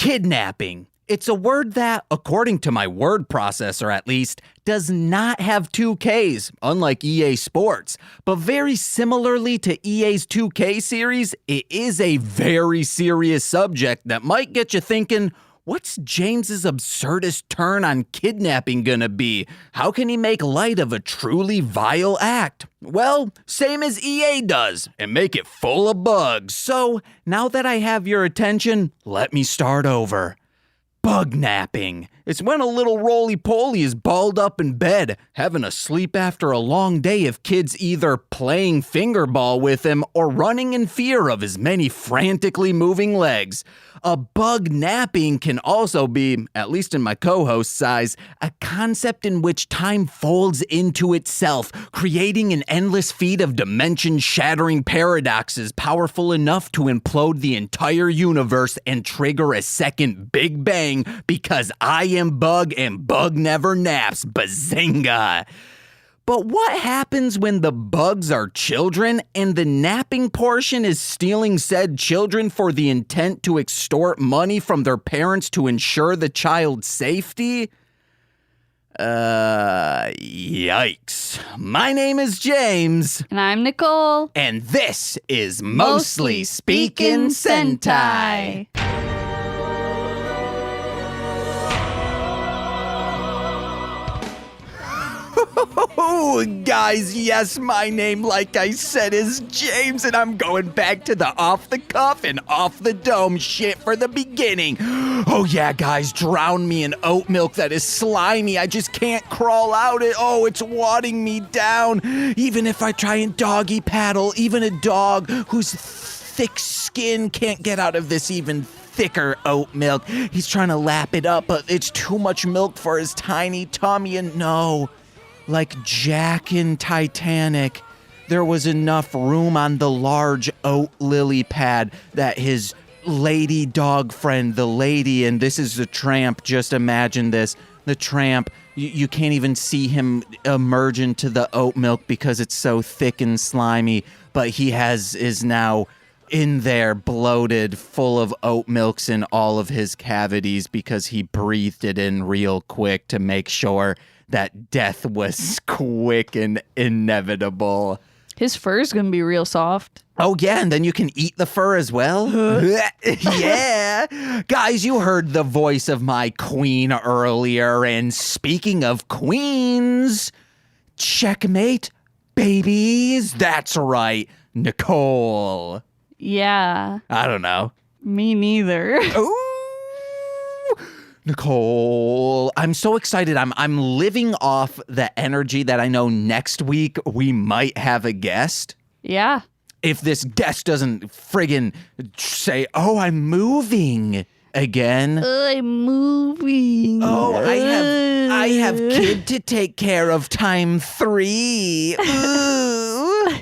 Kidnapping. It's a word that, according to my word processor at least, does not have two Ks, unlike EA Sports. But very similarly to EA's 2K series, it is a very serious subject that might get you thinking, what's James's absurdist turn on kidnapping gonna be? How can he make light of a truly vile act? Well, same as EA does, and make it full of bugs. So, now that I have your attention, let me start over. Bug napping. It's when a little roly-poly is balled up in bed, having a sleep after a long day of kids either playing fingerball with him or running in fear of his many frantically moving legs. A bug napping can also be, at least in my co-host's eyes, a concept in which time folds into itself, creating an endless feed of dimension-shattering paradoxes powerful enough to implode the entire universe and trigger a second Big Bang because I am Bug and Bug never naps. Bazinga! But what happens when the bugs are children and the napping portion is stealing said children for the intent to extort money from their parents to ensure the child's safety? Yikes. My name is James. And I'm Nicole. And this is Mostly Speakin' Sentai. Oh, guys, yes, my name, like I said, is James, and I'm going back to the off-the-cuff and off-the-dome shit for the beginning. Oh, yeah, guys, drown me in oat milk that is slimy. I just can't crawl out it. Oh, it's wadding me down. Even if I try and doggy paddle, even a dog whose thick skin can't get out of this even thicker oat milk. He's trying to lap it up, but it's too much milk for his tiny tummy, and no. Like Jack in Titanic, there was enough room on the large oat lily pad that his lady dog friend, the lady, and this is the tramp, just imagine this, the tramp, you can't even see him emerge into the oat milk because it's so thick and slimy, but he is now in there bloated, full of oat milks in all of his cavities because he breathed it in real quick to make sure that death was quick and inevitable. His fur's gonna be real soft. Oh, yeah, and then you can eat the fur as well? Yeah! Guys, you heard the voice of my queen earlier, and speaking of queens, checkmate, babies. That's right, Nicole. Yeah. I don't know. Me neither. Ooh! Nicole, I'm so excited. I'm living off the energy that I know next week we might have a guest. Yeah. If this guest doesn't friggin' say, oh, I'm moving again. I'm moving. Oh, I have kid to take care of time 3. Ooh.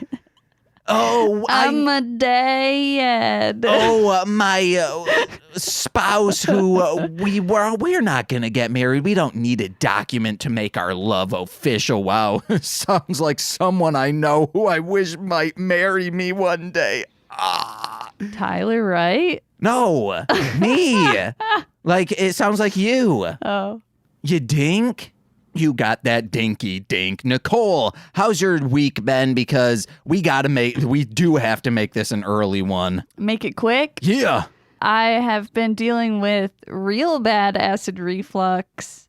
Oh, I'm a dad. Oh, my spouse who we're not going to get married. We don't need a document to make our love official. Wow. Sounds like someone I know who I wish might marry me one day. Ah. Tyler, right? No, me. Like, it sounds like you. Oh. You dink? You got that dinky dink. Nicole, how's your week been? Because we do have to make this an early one. Make it quick? Yeah. I have been dealing with real bad acid reflux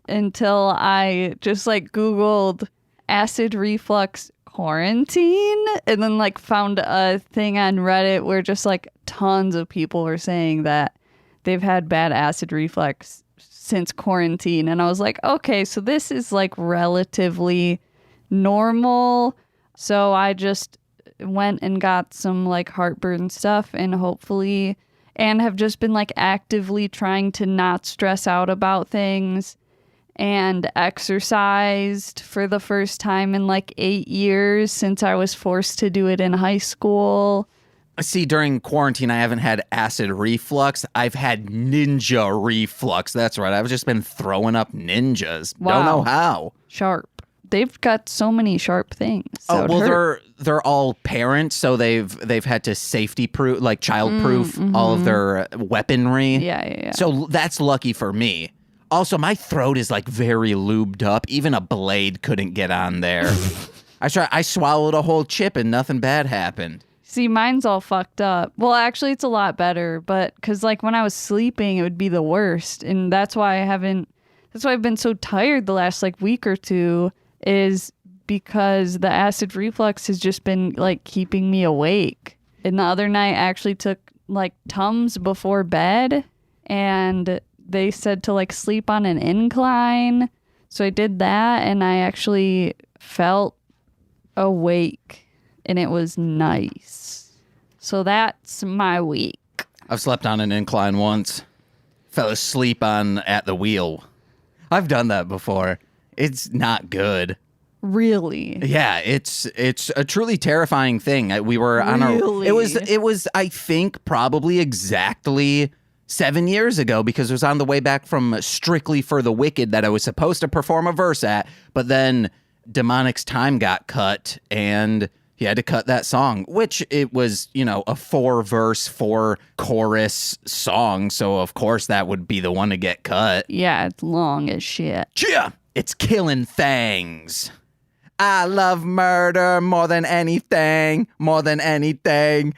until I just Googled acid reflux quarantine and then found a thing on Reddit where just tons of people were saying that they've had bad acid reflux since quarantine. And I was like, okay, so this is relatively normal. So I just went and got some heartburn stuff and have just been actively trying to not stress out about things and exercised for the first time in 8 years since I was forced to do it in high school. See, during quarantine, I haven't had acid reflux. I've had ninja reflux. That's right. I've just been throwing up ninjas. Wow. Don't know how. Sharp. they've got so many sharp things. Oh, well, they're all parents, so they've had to safety proof, like child proof all of their weaponry. Yeah. So that's lucky for me. Also, my throat is like very lubed up. Even a blade couldn't get on there. I swallowed a whole chip and nothing bad happened. See, mine's all fucked up. Well, actually, it's a lot better, but because like when I was sleeping, it would be the worst, and that's why I've been so tired the last like week or two, is because the acid reflux has just been like keeping me awake. And the other night, I actually took like Tums before bed, and they said to like sleep on an incline, so I did that, and I actually felt awake. And it was nice. So that's my week. I've slept on an incline once. Fell asleep at the wheel. I've done that before. It's not good. Really? Yeah, it's a truly terrifying thing. We were on Really? It was I think probably exactly 7 years ago, because it was on the way back from Strictly for the Wicked that I was supposed to perform a verse at, but then Demonic's time got cut and he had to cut that song, which it was, a 4-verse, 4-chorus song. So, of course, that would be the one to get cut. Yeah, it's long as shit. Yeah, it's killing things. I love murder more than anything, and more than anything.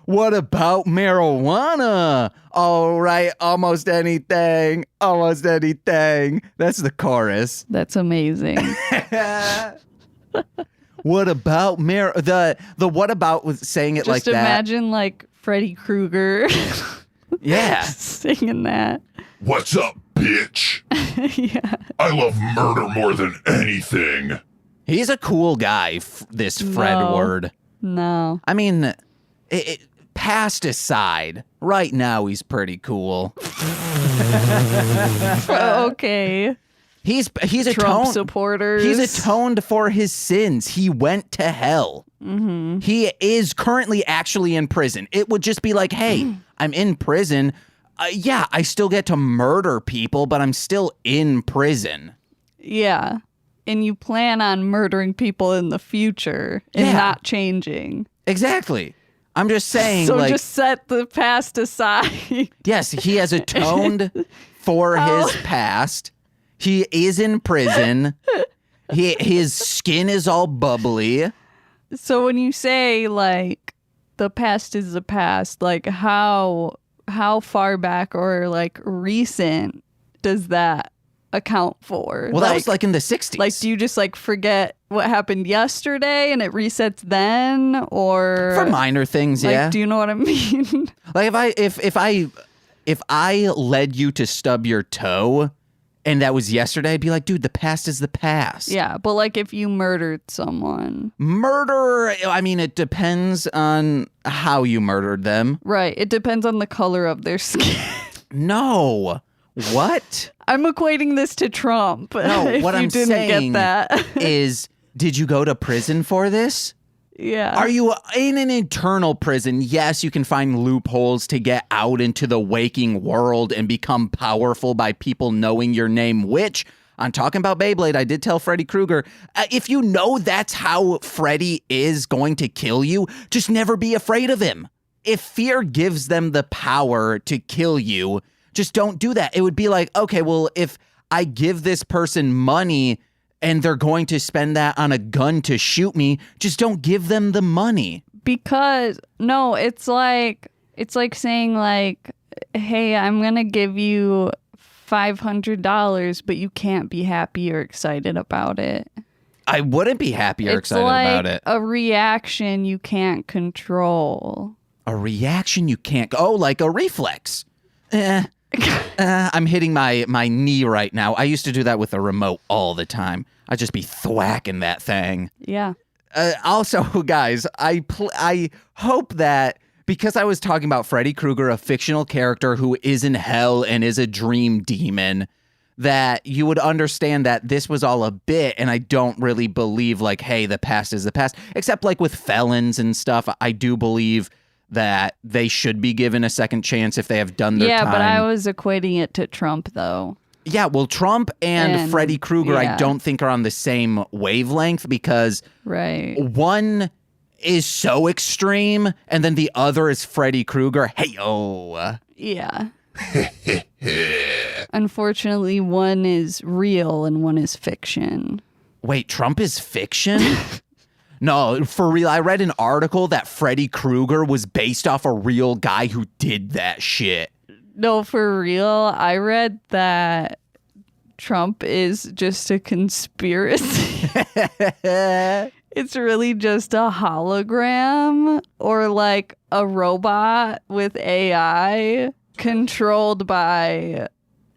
What about marijuana? All right, almost anything. That's the chorus. That's amazing. What about the what about with saying it Just like that? Just imagine like Freddy Krueger. Yeah. Singing that. What's up, bitch? Yeah. I love murder more than anything. He's a cool guy, this Fred Word. No. I mean, past aside, right now he's pretty cool. Okay. He's Trump supporters. He's atoned for his sins. He went to hell. Mm-hmm. He is currently actually in prison. It would just be like, hey, I'm in prison. Yeah, I still get to murder people, but I'm still in prison. Yeah. And you plan on murdering people in the future and not changing. Exactly. I'm just saying, so just set the past aside. Yes, he has atoned for his past. He is in prison. His skin is all bubbly. So when you say like the past is the past, like how far back or like recent does that account for? Well, that was like in the 60s. Like, do you just like forget what happened yesterday and it resets then, or for minor things? like, yeah. Do you know what I mean? Like if I led you to stub your toe, and that was yesterday, I'd be like, dude, the past is the past. Yeah, but like if you murdered someone. Murder, I mean, it depends on how you murdered them. Right. It depends on the color of their skin. No. What? I'm equating this to Trump. No, what I'm saying get that. is, did you go to prison for this? Yeah. Are you in an internal prison? Yes, you can find loopholes to get out into the waking world and become powerful by people knowing your name, which, I'm talking about Beyblade, I did tell Freddy Krueger, if you know that's how Freddy is going to kill you, just never be afraid of him. If fear gives them the power to kill you, just don't do that. It would be like, okay, well, if I give this person money and they're going to spend that on a gun to shoot me, just don't give them the money. Because no, it's like saying like, hey, I'm gonna give you $500, but you can't be happy or excited about it. I wouldn't be happy or excited about it. It's like a reaction you can't control. A reaction you can't... Oh, like a reflex. I'm hitting my knee right now. I used to do that with a remote all the time. I'd just be thwacking that thing. Yeah. Also, guys, I hope that because I was talking about Freddy Krueger, a fictional character who is in hell and is a dream demon, that you would understand that this was all a bit, and I don't really believe like, hey, the past is the past. Except like with felons and stuff, I do believe that they should be given a second chance if they have done their time. Yeah, but I was equating it to Trump, though. Yeah, well, Trump and Freddy Krueger, yeah. I don't think are on the same wavelength because Right. one is so extreme and then the other is Freddy Krueger. Hey-oh. Yeah. Unfortunately, one is real and one is fiction. Wait, Trump is fiction? No, for real. I read an article that Freddy Krueger was based off a real guy who did that shit. No, for real. I read that Trump is just a conspiracy. It's really just a hologram or like a robot with AI controlled by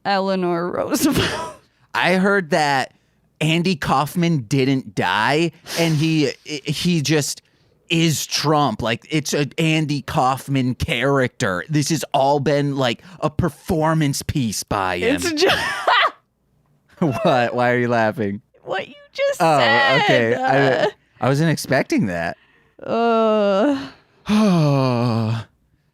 Eleanor Roosevelt. I heard that Andy Kaufman didn't die and he just is Trump. Like, it's an Andy Kaufman character. This has all been like a performance piece by him. It's just What? Why are you laughing? what you just Oh, said. okay. I wasn't expecting that.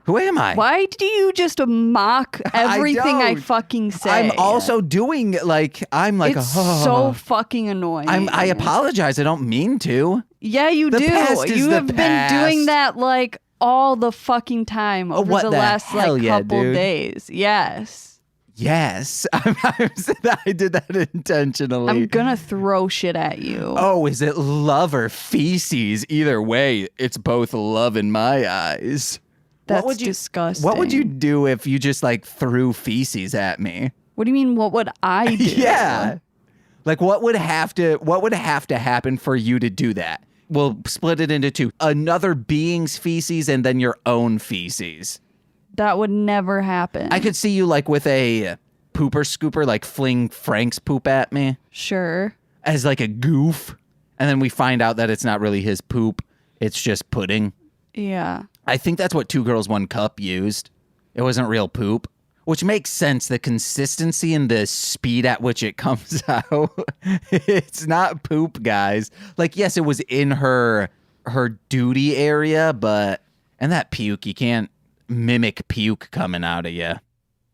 Who am I? Why do you just mock everything I don't. fucking say? I'm also doing like I'm like it's so fucking annoying. I apologize. I don't mean to. Yeah, you The do. past is You the have been past. doing that like all the fucking time over what the the last hell, like yeah, couple dude. days. Yes. Yes, I did that intentionally. I'm gonna throw shit at you. Oh, is it love or feces? Either way, it's both love in my eyes. That's disgusting. What would you do if you just like threw feces at me? What do you mean? What would I do? Yeah. Like what would have to happen for you to do that? We'll split it into two. Another being's feces and then your own feces. That would never happen. I could see you like with a pooper scooper, like fling Frank's poop at me Sure. as like a goof. And then we find out that it's not really his poop. It's just pudding. Yeah. I think that's what 2 Girls, 1 Cup used. It wasn't real poop, which makes sense. The consistency and the speed at which it comes out. It's not poop, guys. Like, yes, it was in her duty area, but, and that puke, you can't mimic puke coming out of you.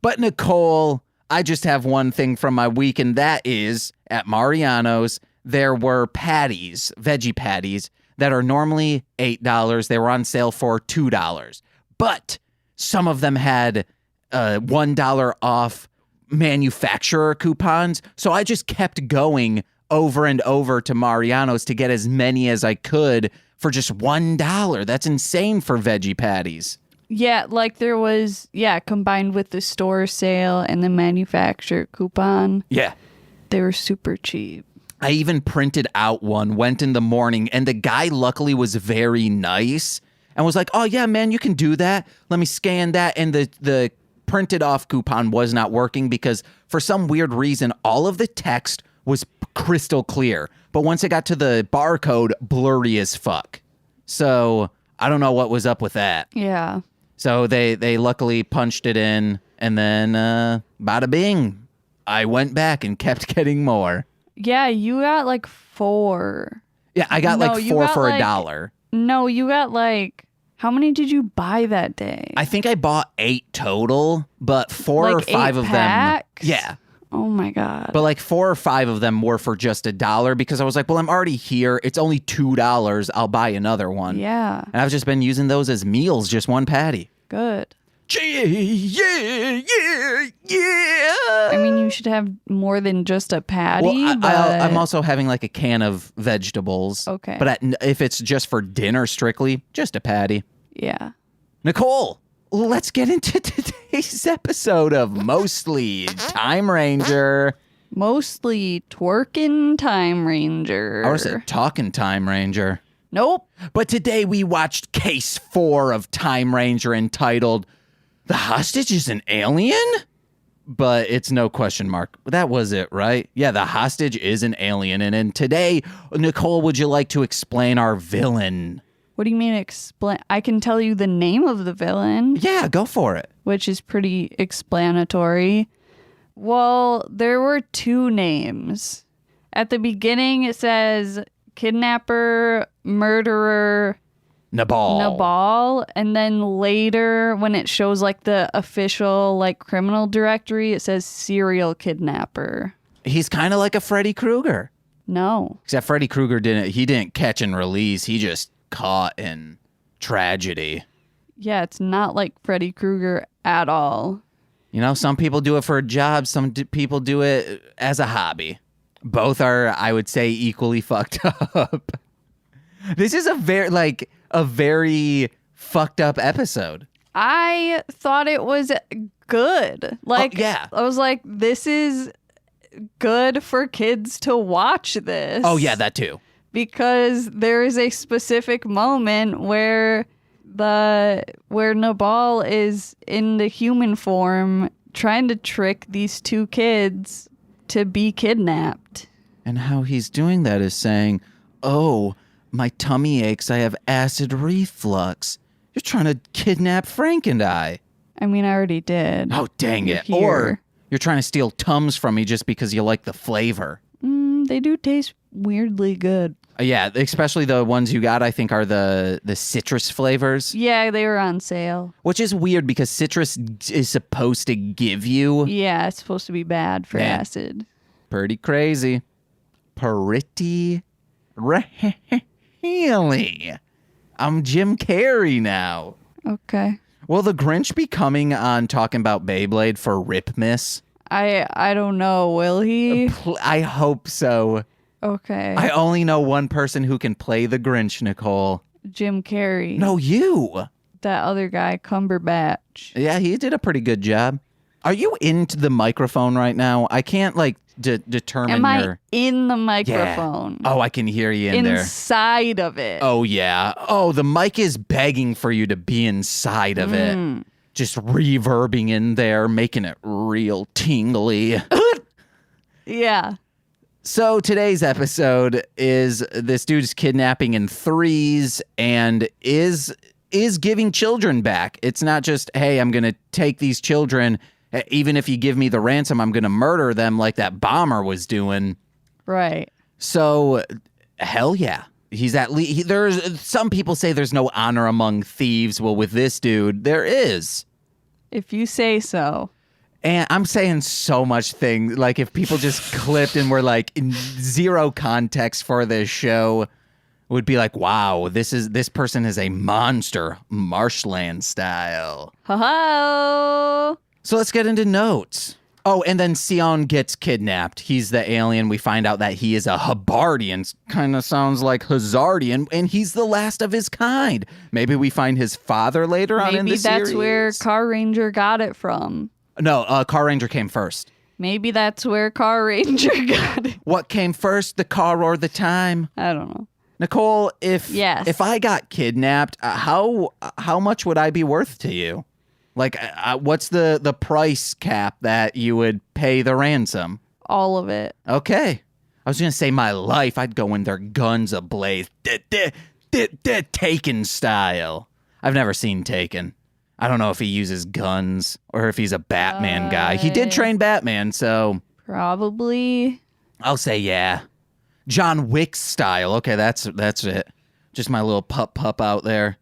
But Nicole, I just have one thing from my week, and that is at Mariano's, there were patties, veggie patties, that are normally $8. They were on sale for $2. But some of them had $1 off manufacturer coupons. So I just kept going over and over to Mariano's to get as many as I could for just $1. That's insane for veggie patties. Yeah, like there was, combined with the store sale and the manufacturer coupon, Yeah. they were super cheap. I even printed out one, went in the morning, and the guy luckily was very nice and was like, oh, yeah, man, you can do that. Let me scan that. And the printed off coupon was not working because for some weird reason, all of the text was crystal clear. But once it got to the barcode, blurry as fuck. So I don't know what was up with that. Yeah. So they luckily punched it in, and then bada bing, I went back and kept getting more. Yeah, you got like 4. Yeah, I got No, like you 4 got for like- $1. No, you got like, how many did you buy that day? I think I bought 8 total, but 4 or Like 5 8 of packs? them. Yeah. Oh my God. But like 4 or 5 of them were for just $1 because I was like, well, I'm already here. It's only $2. I'll buy another one. Yeah, And I've just been using those as meals, just one patty. good. Yeah. I mean, you should have more than just a patty, Well, but I'm also having like a can of vegetables. Okay. But if it's just for dinner strictly, just a patty. yeah. Nicole, let's get into today's episode of Mostly Time Ranger. Mostly twerking Time Ranger. Or is it Talking Time Ranger? Nope. But today we watched Case 4 of Time Ranger entitled The Hostage is an Alien? But it's no question mark. That was it, right? Yeah, the hostage is an alien. And today, Nicole, would you like to explain our villain? What do you mean explain? I can tell you the name of the villain, Yeah, go for it. which is pretty explanatory. Well, there were 2 names. At the beginning, it says kidnapper, murderer, Nabal. And then later, when it shows like the official like criminal directory, it says serial kidnapper. He's kind of like a Freddy Krueger. No. Except Freddy Krueger didn't catch and release. He just caught in tragedy. Yeah, it's not like Freddy Krueger at all. You know, some people do it for a job. Some people do it as a hobby. Both are, I would say, equally fucked up. This is a very fucked up episode. I thought it was good. Like, yeah. I was like, this is good for kids to watch this. Oh, yeah, that too. Because there is a specific moment where Nabal is in the human form trying to trick these two kids to be kidnapped. And how he's doing that is saying, oh, my tummy aches, I have acid reflux. You're trying to kidnap Frank and I. I mean, I already did. Oh, dang it. Here. Or you're trying to steal Tums from me just because you like the flavor. They do taste weirdly good. Yeah, especially the ones you got, I think, are the citrus flavors. Yeah, they were on sale. Which is weird because citrus is supposed to give you... Yeah, it's supposed to be bad for acid. Pretty crazy. Pretty really. I'm Jim Carrey now. Okay. Will the Grinch be coming on talking about Beyblade for Rip Miss? I don't know. Will he? I hope so. Okay. I only know one person who can play the Grinch, Nicole. Jim Carrey. No, you. That other guy, Cumberbatch. Yeah, he did a pretty good job. Are you into the microphone right now? I can't, determine Am your... I in the microphone? Yeah. Oh, I can hear you in there. Inside of it. Oh, yeah. Oh, the mic is begging for you to be inside of it. Just reverbing in there, making it real tingly. Yeah. So today's episode is this dude's kidnapping in threes and is giving children back. It's not just, hey, I'm going to take these children. Even if you give me the ransom, I'm going to murder them like that bomber was doing. Right. So, hell yeah. He's at least, there's some people say there's no honor among thieves. Well, with this dude, there is. If you say so. And I'm saying so much things. Like, if people just clipped and were like in zero context for this show, would be like, wow, this person is a monster, marshland style. Ho-ho! So let's get into notes. Oh, and then Sion gets kidnapped. He's the alien. We find out that he is a Habardian. Kind of sounds like Hazardian, and he's the last of his kind. Maybe we find his father later on in the series. Maybe that's where Car Ranger got it from. No, Car Ranger came first. Maybe that's where Car Ranger got it. What came first, the car or the time? I don't know. Nicole, if Yes. I got kidnapped, how much would I be worth to you? Like, what's the price cap that you would pay the ransom? All of it. Okay. I was going to say my life. I'd go in there guns ablaze. Taken style. I've never seen Taken. I don't know if he uses guns or if he's a Batman guy. He did train Batman, so... Probably. I'll say yeah. John Wick style. Okay, that's it. Just my little pup out there.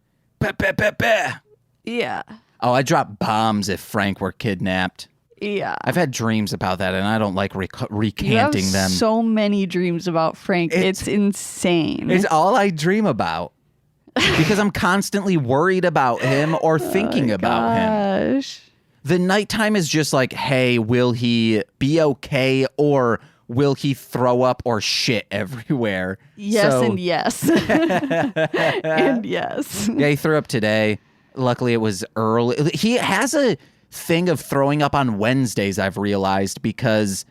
Yeah. Oh, I'd drop bombs if Frank were kidnapped. Yeah. I've had dreams about that, and I don't like recanting you have them. So many dreams about Frank. It's insane. It's all I dream about. Because I'm constantly worried about him or thinking about him. The nighttime is just like, hey, will he be okay, or will he throw up or shit everywhere? Yes, and yes. And yes. Yeah, he threw up today. Luckily, it was early. He has a thing of throwing up on Wednesdays, I've realized, because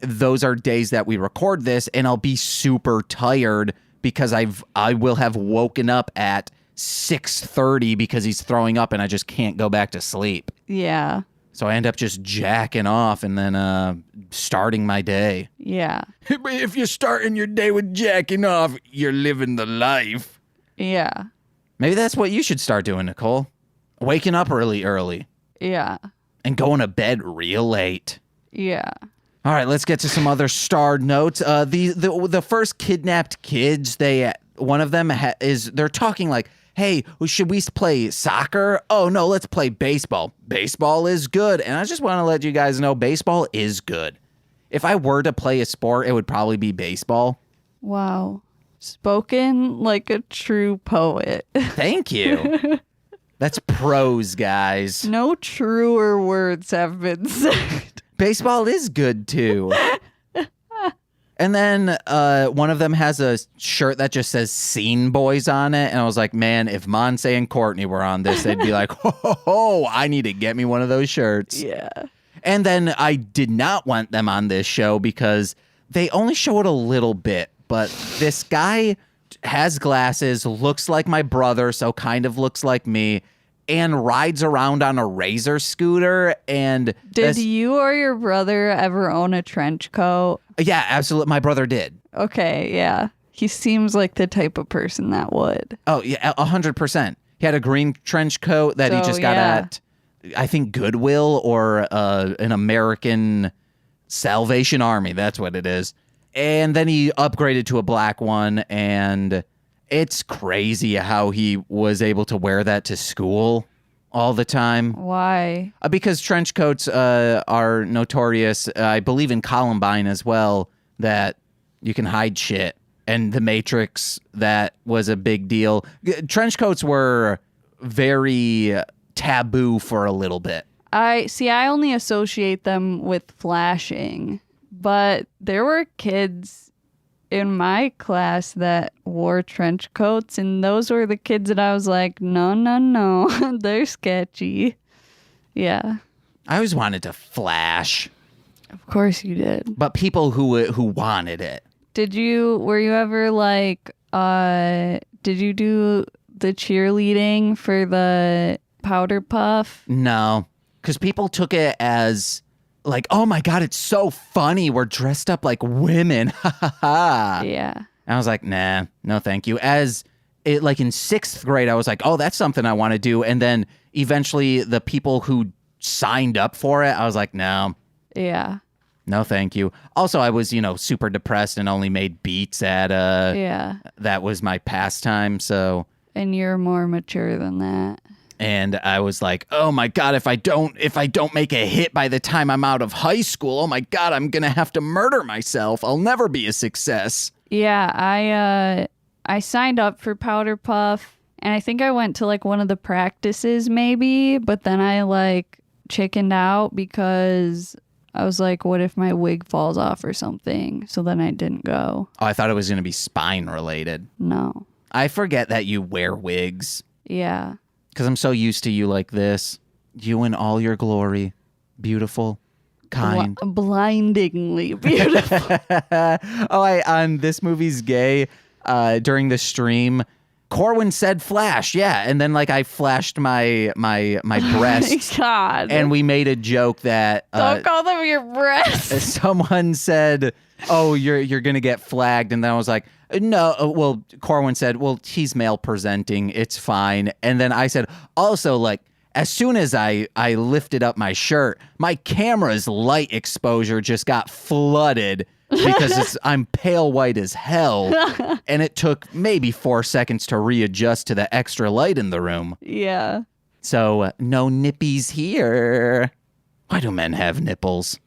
those are days that we record this, and I'll be super tired because I will have woken up at 6:30 because he's throwing up, and I just can't go back to sleep. Yeah. So I end up just jacking off and then starting my day. Yeah. If you're starting your day with jacking off, you're living the life. Yeah. Maybe that's what you should start doing, Nicole. Waking up early. Yeah. And going to bed real late. Yeah. All right, let's get to some other starred notes. The first kidnapped kids, one of them they're talking like, hey, should we play soccer? Oh, no, let's play baseball. Baseball is good. And I just want to let you guys know baseball is good. If I were to play a sport, it would probably be baseball. Wow. Spoken like a true poet. Thank you. That's prose, guys. No truer words have been said. Baseball is good, too. And then one of them has a shirt that just says Scene Boys on it. And I was like, man, if Monse and Courtney were on this, they'd be like, ho, I need to get me one of those shirts. Yeah. And then I did not want them on this show because they only show it a little bit. But this guy has glasses, looks like my brother, so kind of looks like me, and rides around on a Razor scooter. And did you or your brother ever own a trench coat? Yeah, absolutely. My brother did. Okay, yeah. He seems like the type of person that would. Oh, yeah, 100%. He had a green trench coat that he just got at, I think, Goodwill or an American Salvation Army. That's what it is. And then he upgraded to a black one, and it's crazy how he was able to wear that to school all the time. Why? Because trench coats are notorious, I believe in Columbine as well, that you can hide shit. And The Matrix, that was a big deal. Trench coats were very taboo for a little bit. I only associate them with flashing, but there were kids in my class that wore trench coats, and those were the kids that I was like, no, they're sketchy. Yeah. I always wanted to flash. Of course you did. But people who wanted it. Were you ever like, did you do the cheerleading for the powder puff? No, because people took it as like, oh my God, it's so funny. We're dressed up like women. Ha ha ha. Yeah. And I was like, nah, no, thank you. Like in 6th grade, I was like, oh, that's something I want to do. And then eventually the people who signed up for it, I was like, no. Yeah. No, thank you. Also, I was, super depressed and only made beats at, that was my pastime. So. And you're more mature than that. And I was like, oh my God, if I don't make a hit by the time I'm out of high school, oh my God, I'm going to have to murder myself. I'll never be a success. Yeah, I signed up for Powder Puff, and I think I went to like one of the practices maybe, but then I like chickened out because I was like, what if my wig falls off or something? So then I didn't go. Oh, I thought it was going to be spine related. No. I forget that you wear wigs. Yeah. Because I'm so used to you like this. You in all your glory. Beautiful. Kind. Blindingly beautiful. On This Movie's Gay, during the stream, Corwin said flash, yeah. And then like I flashed my breasts. Oh my God. And we made a joke that don't call them your breasts. Someone said, oh, you're gonna get flagged. And then I was like, no, well, Corwin said, well, he's male presenting. It's fine. And then I said, also, like, as soon as I lifted up my shirt, my camera's light exposure just got flooded because I'm pale white as hell. And it took maybe 4 seconds to readjust to the extra light in the room. Yeah. So no nippies here. Why do men have nipples?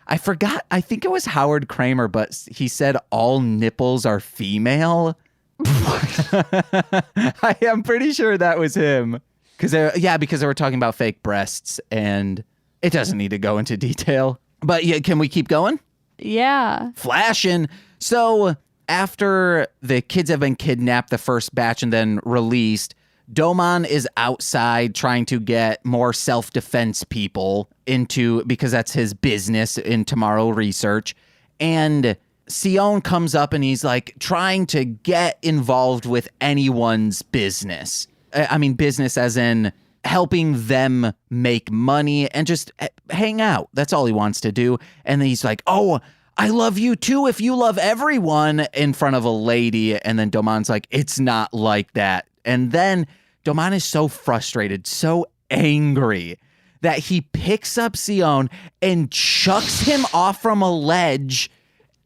I forgot. I think it was Howard Kramer, but he said all nipples are female. I am pretty sure that was him. Because they were talking about fake breasts, and it doesn't need to go into detail. But yeah, can we keep going? Yeah. Flashing. So after the kids have been kidnapped, the first batch, and then released, Domon is outside trying to get more self-defense people because that's his business in Tomorrow Research. And Sion comes up and he's like trying to get involved with anyone's business. I mean, business as in helping them make money and just hang out. That's all he wants to do. And then he's like, oh, I love you too if you love everyone, in front of a lady. And then Domon's like, it's not like that. And then Domon is so frustrated, so angry, that he picks up Sion and chucks him off from a ledge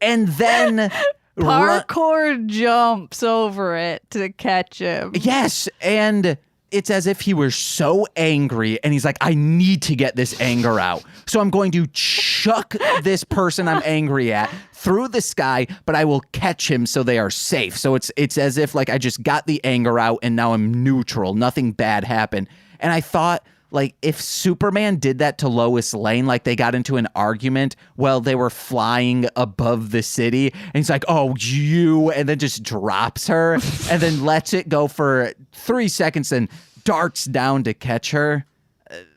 and then parkour jumps over it to catch him. Yes, and it's as if he was so angry, and he's like, I need to get this anger out. So I'm going to chuck this person I'm angry at through the sky, but I will catch him so they are safe. So it's as if like I just got the anger out and now I'm neutral. Nothing bad happened. And I thought, like, if Superman did that to Lois Lane, like they got into an argument while they were flying above the city, and he's like, oh, you, and then just drops her and then lets it go for 3 seconds and darts down to catch her,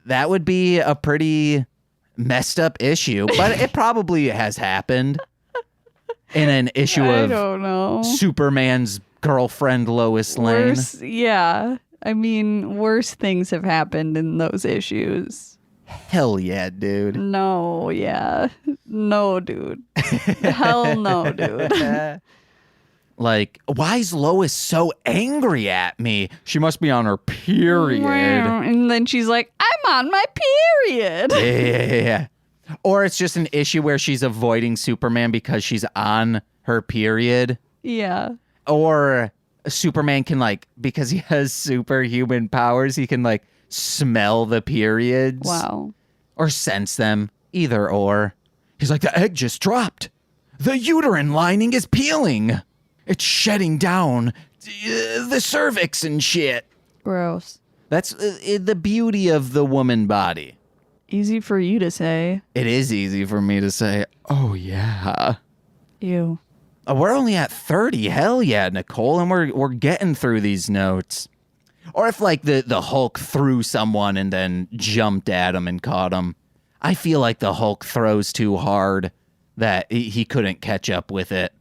that would be a pretty messed up issue. But it probably has happened in an issue I of don't know. Superman's girlfriend, Lois Lane. Worse, yeah. I mean, worse things have happened in those issues. Hell yeah, dude. No, yeah. No, dude. Hell no, dude. Like, why is Lois so angry at me? She must be on her period. And then she's like, I'm on my period. Yeah. Or it's just an issue where she's avoiding Superman because she's on her period. Yeah. Or Superman can, like, because he has superhuman powers, he can, like, smell the periods. Wow. Or sense them. Either or. He's like, the egg just dropped. The uterine lining is peeling. It's shedding down the cervix and shit. Gross. That's the beauty of the woman body. Easy for you to say. It is easy for me to say, oh, yeah. Ew. We're only at 30. Hell yeah, Nicole. And we're getting through these notes. Or if, like, the Hulk threw someone and then jumped at him and caught him. I feel like the Hulk throws too hard that he couldn't catch up with it.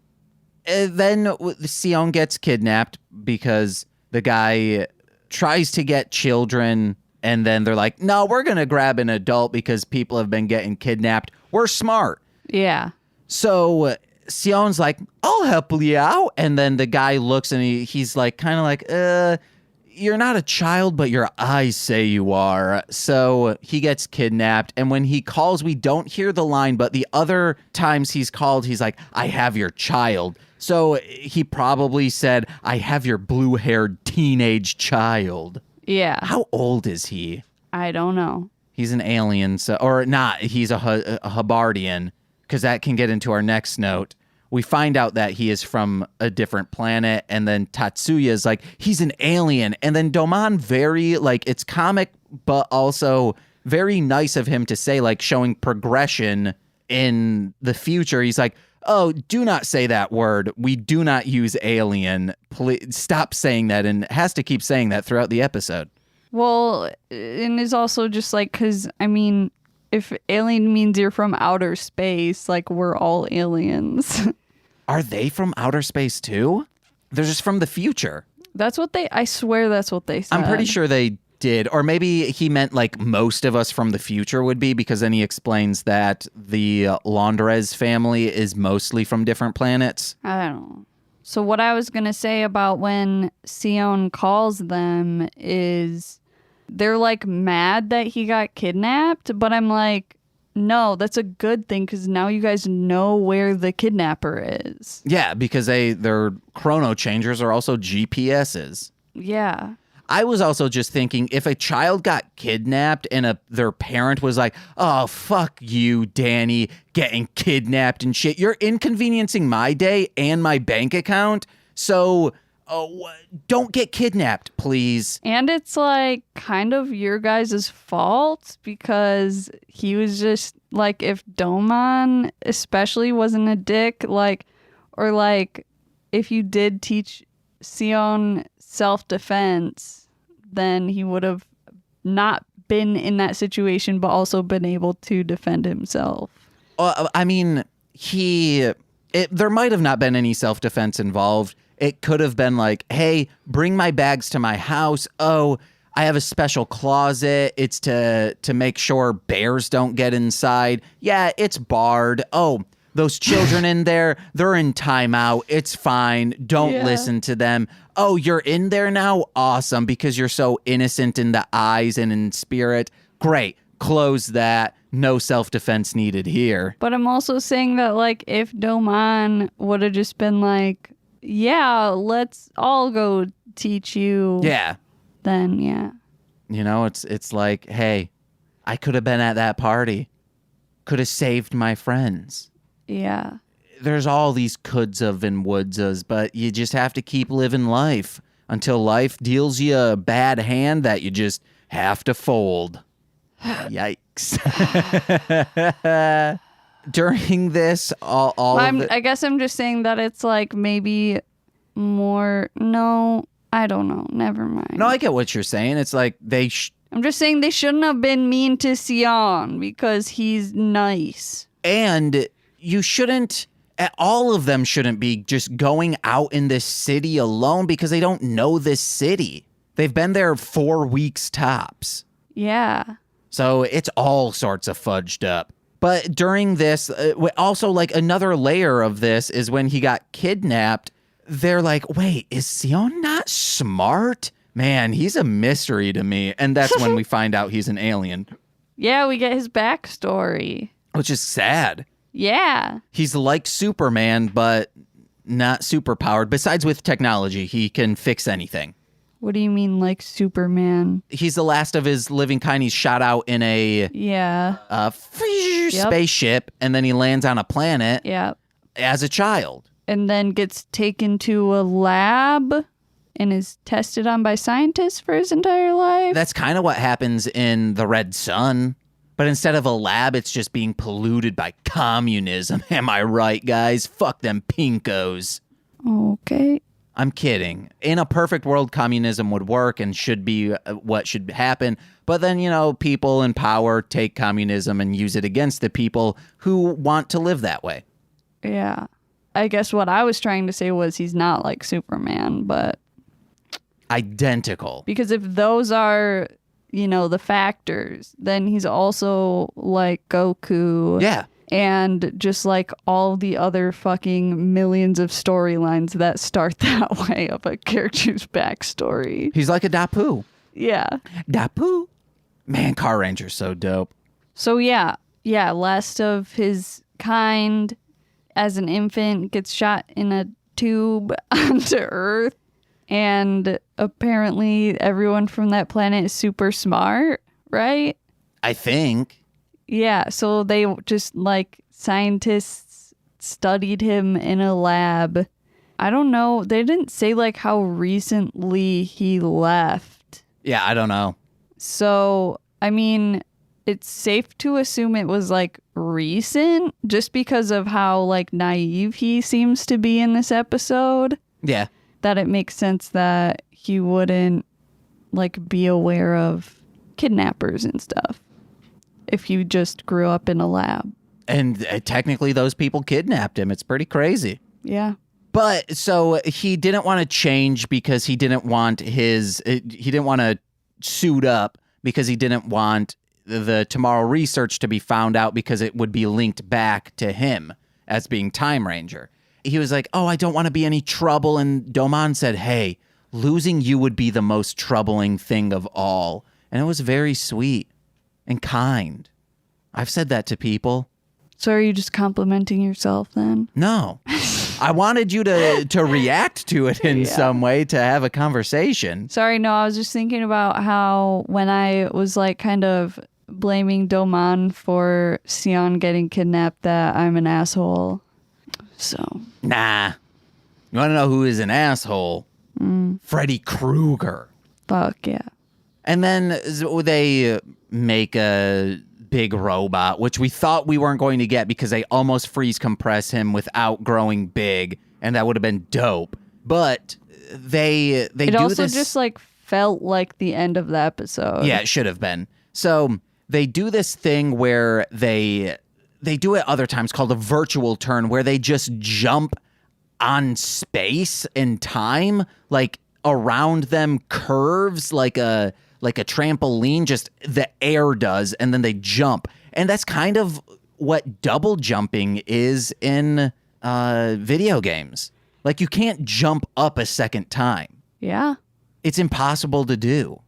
Then Sion gets kidnapped because the guy tries to get children, and then they're like, no, we're going to grab an adult because people have been getting kidnapped. We're smart. Yeah. So Sion's like, I'll help you out. And then the guy looks and he's like, kind of like, you're not a child, but your eyes say you are. So he gets kidnapped. And when he calls, we don't hear the line, but the other times he's called, he's like, I have your child. So he probably said, I have your blue-haired teenage child. Yeah. How old is he? I don't know. He's an alien, so or not. He's a Habardian, because that can get into our next note. We find out that he is from a different planet, and then Tatsuya is like, he's an alien. And then Doman very, like, it's comic, but also very nice of him to say, like, showing progression in the future. He's like, oh, do not say that word. We do not use alien. Please stop saying that, and has to keep saying that throughout the episode. Well, and it's also just like, because, I mean, if alien means you're from outer space, like, we're all aliens. Are they from outer space too? They're just from the future. That's what I swear that's what they said. I'm pretty sure they did. Or maybe he meant like most of us from the future would be, because then he explains that the Londres family is mostly from different planets. I don't know. So what I was going to say about when Sion calls them is they're like mad that he got kidnapped, but I'm like, no, that's a good thing because now you guys know where the kidnapper is. Yeah, because their chrono changers are also GPSs. Yeah. I was also just thinking, if a child got kidnapped and their parent was like, oh, fuck you, Danny, getting kidnapped and shit, you're inconveniencing my day and my bank account, so don't get kidnapped, please. And it's like kind of your guys' fault because he was just like, if Doman especially wasn't a dick, like, or like if you did teach Sion self-defense, then he would have not been in that situation, but also been able to defend himself. I mean, there might have not been any self-defense involved. It could have been like, hey, bring my bags to my house. Oh, I have a special closet. It's to make sure bears don't get inside. Yeah, it's barred. Oh, those children in there, they're in timeout. It's fine. Don't listen to them. Oh, you're in there now? Awesome, because you're so innocent in the eyes and in spirit. Great. close that. No self-defense needed here. But I'm also saying that, like, if Doman would have just been like, yeah, let's all go teach you. Yeah. Then, yeah. You know, it's like, hey, I could have been at that party. Could have saved my friends. Yeah. There's all these coulds of and woulds, but you just have to keep living life until life deals you a bad hand that you just have to fold. Yikes. During this, all of it, I guess I'm just saying that it's like maybe more. No, I don't know. Never mind. no, I get what you're saying. It's like I'm just saying they shouldn't have been mean to Sion because he's nice. and you shouldn't, all of them shouldn't be just going out in this city alone because they don't know this city. They've been there 4 weeks tops. Yeah. So it's all sorts of fudged up. But during this, also like another layer of this is when he got kidnapped. They're like, wait, is Sion not smart? Man, he's a mystery to me. And that's when we find out he's an alien, Yeah, we get his backstory. which is sad. Yeah. He's like Superman, but not super powered. Besides with technology, he can fix anything. What do you mean, like Superman? He's the last of his living kind. He's shot out in a Yeah. spaceship, and then he lands on a planet Yeah. as a child. And then gets taken to a lab and is tested on by scientists for his entire life. That's kind of what happens in the Red Sun. But instead of a lab, it's just being polluted by communism. Am I right, guys? Fuck them pinkos. Okay. I'm kidding. In a perfect world, communism would work and should be what should happen. But then, you know, people in power take communism and use it against the people who want to live that way. Yeah. I guess what I was trying to say was he's not like Superman, but Identical. because if those are, you know, the factors, then he's also like Goku. Yeah. And just like all the other fucking millions of storylines that start that way of a character's backstory. He's like a Dapu. Yeah. Dapu. Man, Car Ranger's so dope. So yeah, last of his kind as an infant gets shot in a tube onto Earth. And apparently everyone from that planet is super smart, right? I think. Yeah, so they just like scientists studied him in a lab. I don't know. They didn't say like how recently he left. Yeah, I don't know. So, I mean, it's safe to assume it was like recent just because of how like naive he seems to be in this episode. Yeah. That it makes sense that he wouldn't like be aware of kidnappers and stuff if you just grew up in a lab. And technically those people kidnapped him. It's pretty crazy. Yeah. But so he didn't want to change because he didn't want he didn't want to suit up because he didn't want the Tomorrow research to be found out because it would be linked back to him as being Time Ranger. He was like, oh, I don't want to be any trouble. And Doman said, hey, losing you would be the most troubling thing of all. And it was very sweet and kind. I've said that to people. So are you just complimenting yourself then? No. I wanted you to react to it in some way, to have a conversation. Sorry, no, I was just thinking about how when I was like kind of blaming Doman for Sion getting kidnapped that I'm an asshole. So. Nah. You want to know who is an asshole? Freddy Krueger. Fuck yeah. And then they make a big robot, which we thought we weren't going to get because they almost freeze compress him without growing big, and that would have been dope. But they It do also this. just like felt like the end of the episode. Yeah, it should have been. So they do this thing where they do it other times called a virtual turn, where they just jump on space and time, like around them curves like a trampoline, just the air does, and then they jump. And that's kind of what double jumping is in video games. Like, you can't jump up a second time. Yeah. It's impossible to do.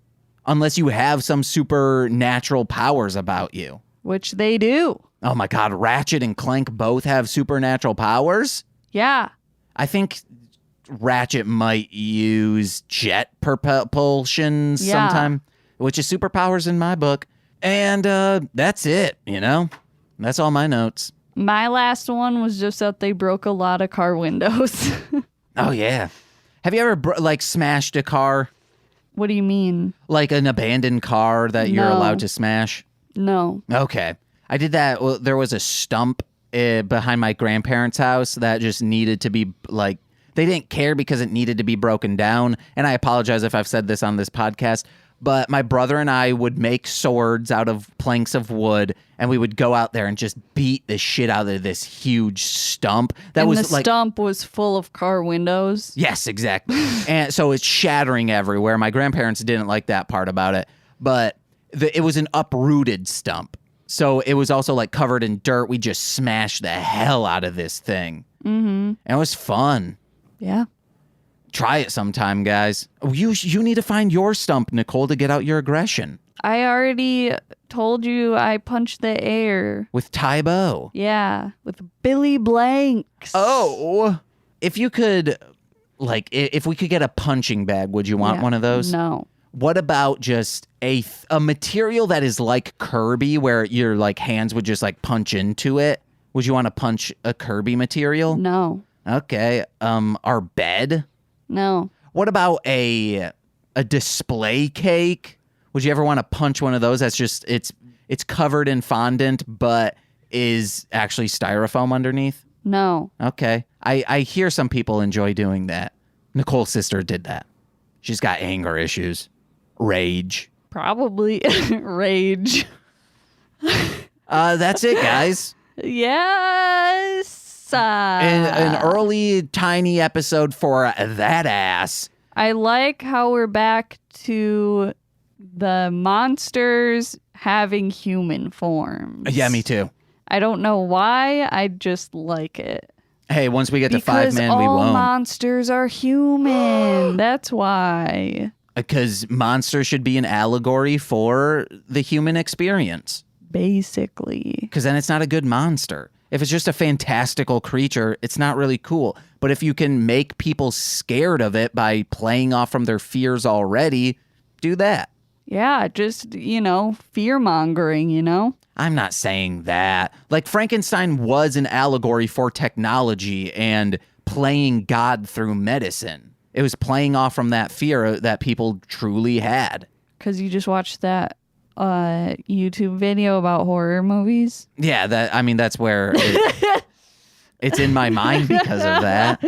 unless you have some supernatural powers about you. Which they do. Oh my God, Ratchet and Clank both have supernatural powers? Yeah. I think Ratchet might use jet propulsion Yeah. sometime, which is superpowers in my book. And that's it, you know? That's all my notes. My last one was just that they broke a lot of car windows. Oh, yeah. Have you ever, smashed a car? What do you mean? Like an abandoned car that you're No. allowed to smash? No. Okay. I did that. Well, there was a stump behind my grandparents' house that just needed to be, they didn't care because it needed to be broken down. And I apologize if I've said this on this podcast, but my brother and I would make swords out of planks of wood, and we would go out there and just beat the shit out of this huge stump. And the stump was full of car windows. Yes, exactly. And so it's shattering everywhere. My grandparents didn't like that part about it, but it was an uprooted stump. So it was also covered in dirt. We just smashed the hell out of this thing. Mm-hmm. And it was fun. Yeah. Try it sometime, guys. You need to find your stump, Nicole, to get out your aggression. I already told you I punched the air. With Tybo. Yeah. With Billy Blanks. Oh. If you could, if we could get a punching bag, would you want one of those? No. What about just a material that is like Kirby, where your hands would just punch into it? Would you want to punch a Kirby material? No. Okay. Our bed? No. What about a display cake? Would you ever want to punch one of those? That's just it's covered in fondant, but is actually styrofoam underneath. No. Okay. I hear some people enjoy doing that. Nicole's sister did that. She's got anger issues, rage. Probably rage. That's it, guys. Yes. An early tiny episode for that ass. I like how we're back to the monsters having human forms. Yeah, me too. I don't know why. I just like it. Hey, once we get to Because 5 man, all we won't. monsters are human. That's why. Because monsters should be an allegory for the human experience. Basically. Because then it's not a good monster. If it's just a fantastical creature, it's not really cool. But if you can make people scared of it by playing off from their fears already, do that. Yeah, just, fear mongering, I'm not saying that. Frankenstein was an allegory for technology and playing God through medicine. It was playing off from that fear that people truly had. Because you just watched that YouTube video about horror movies. Yeah, that's where it's in my mind because of that.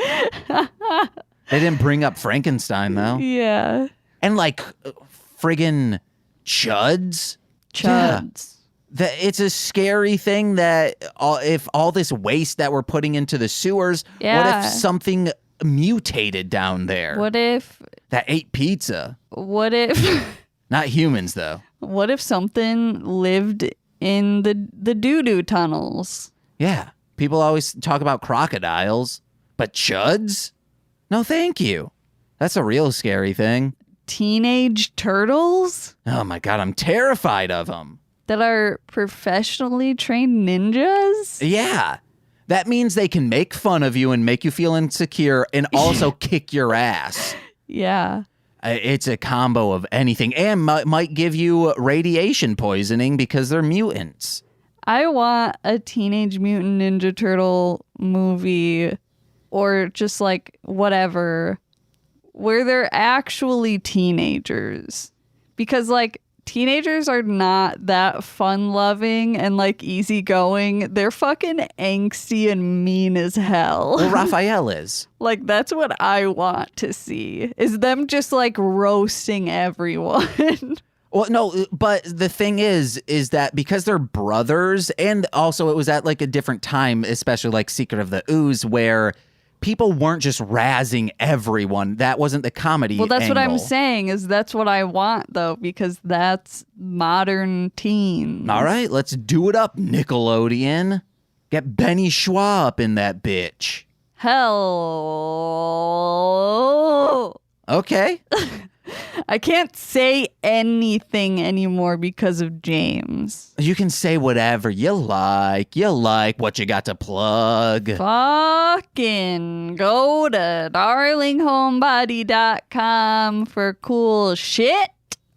They didn't bring up Frankenstein, though. Yeah. And friggin' chuds. Chuds. Yeah. It's a scary thing that if all this waste that we're putting into the sewers, what Yeah. if something mutated down there? What if... That ate pizza. What if... Not humans, though. What if something lived in the doo-doo tunnels? Yeah. People always talk about crocodiles, but chuds? No, thank you. That's a real scary thing. Teenage turtles Oh my God, I'm terrified of them. that are professionally trained ninjas? Yeah. That means they can make fun of you and make you feel insecure and also kick your ass. Yeah. It's a combo of anything and might give you radiation poisoning because they're mutants. I want a Teenage Mutant Ninja Turtle movie or just whatever where they're actually teenagers. Because teenagers are not that fun-loving and easygoing. They're fucking angsty and mean as hell. Well, Raphael is. That's what I want to see. Is them just roasting everyone. Well, no, but the thing is that because they're brothers, and also it was at a different time, especially Secret of the Ooze, where people weren't just razzing everyone. That wasn't the comedy. Well, that's what I'm angle. saying is that's what I want, though, because that's modern teens. All right, let's do it up, Nickelodeon. Get Benny Schwa up in that bitch. Hell. Okay. I can't say anything anymore because of James. You can say whatever you like. You like what you got to plug. Fucking go to darlinghomebody.com for cool shit.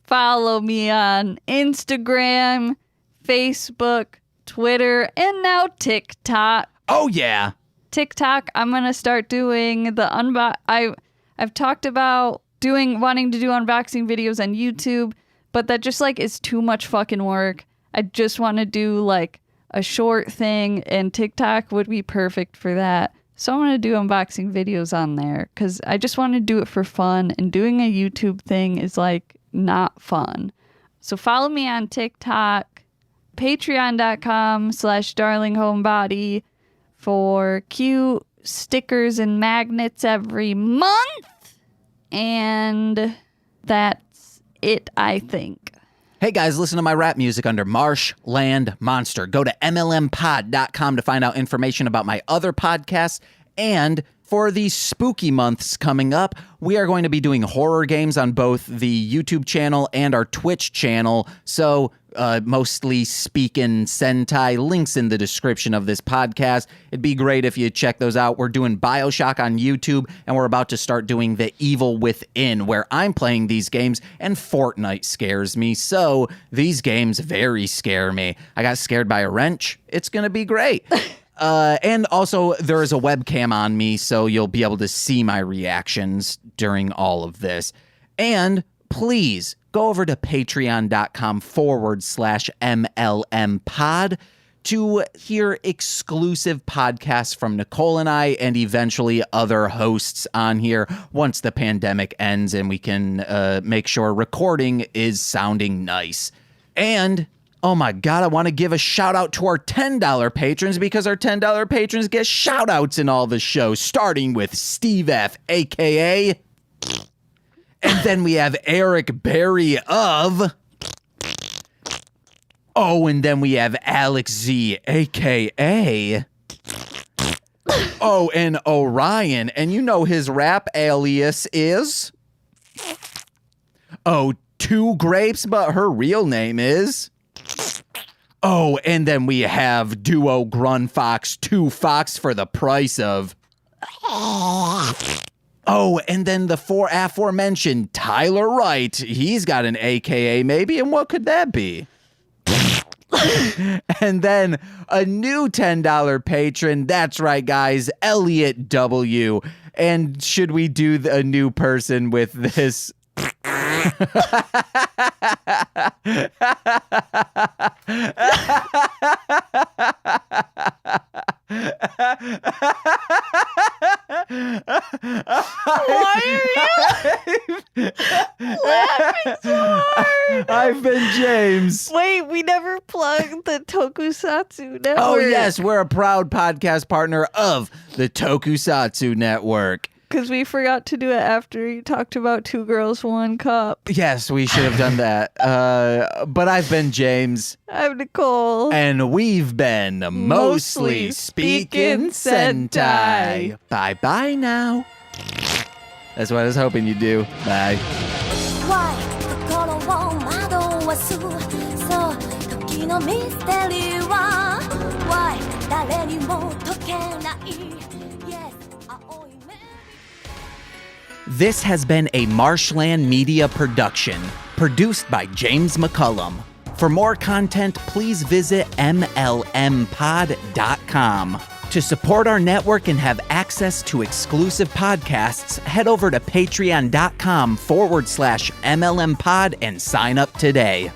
Follow me on Instagram, Facebook, Twitter, and now TikTok. Oh, yeah. TikTok, I'm going to start doing the I've talked about wanting to do unboxing videos on YouTube, but that just like is too much fucking work. I just want to do like a short thing, and TikTok would be perfect for that. So I'm going to do unboxing videos on there because I just want to do it for fun, and doing a YouTube thing is like not fun. So follow me on TikTok, patreon.com/darlinghomebody for cute stickers and magnets every month. And that's it, I think. Hey guys, listen to my rap music under Marshland Monster. Go to mlmpod.com to find out information about my other podcasts. And for the spooky months coming up, we are going to be doing horror games on both the YouTube channel and our Twitch channel. So mostly speaking Sentai, links in the description of this podcast. It'd be great if you check those out. We're doing BioShock on YouTube, and we're about to start doing The Evil Within, where I'm playing these games and Fortnite scares me. So these games very scare me. I got scared by a wrench. It's going to be great. And also, there is a webcam on me, so you'll be able to see my reactions during all of this. And please go over to patreon.com/MLMpod to hear exclusive podcasts from Nicole and I, and eventually other hosts on here once the pandemic ends and we can make sure recording is sounding nice. And oh my God, I want to give a shout out to our $10 patrons, because our $10 patrons get shout outs in all the shows, starting with Steve F, aka. And then we have Eric Berry of. Oh, and then we have Alex Z, aka. Oh, and Orion. And you know his rap alias is. Oh, Two Grapes, but her real name is. Oh, and then we have Duo Grunfox, 2 Fox for the price of. Oh, and then the aforementioned Tyler Wright. He's got an AKA maybe, and what could that be? And then a new $10 patron. That's right, guys. Elliot W. And should we do a new person with this? Why are you laughing so hard? I've been James. Wait, we never plugged the Tokusatsu Network. Oh, yes, we're a proud podcast partner of the Tokusatsu Network. Because we forgot to do it after you talked about 2 Girls, 1 Cup. Yes, we should have done that. But I've been James. I'm Nicole. And we've been Mostly Speaking Sentai. Bye-bye now. That's what I was hoping you'd do. Bye. Why 心を惑わすそう時のミステリーは Why 誰にも解けない Yes 青い目 This has been a Marshland Media production, produced by James McCullum. For more content, please visit mlmpod.com. To support our network and have access to exclusive podcasts, head over to patreon.com/MLMpod and sign up today.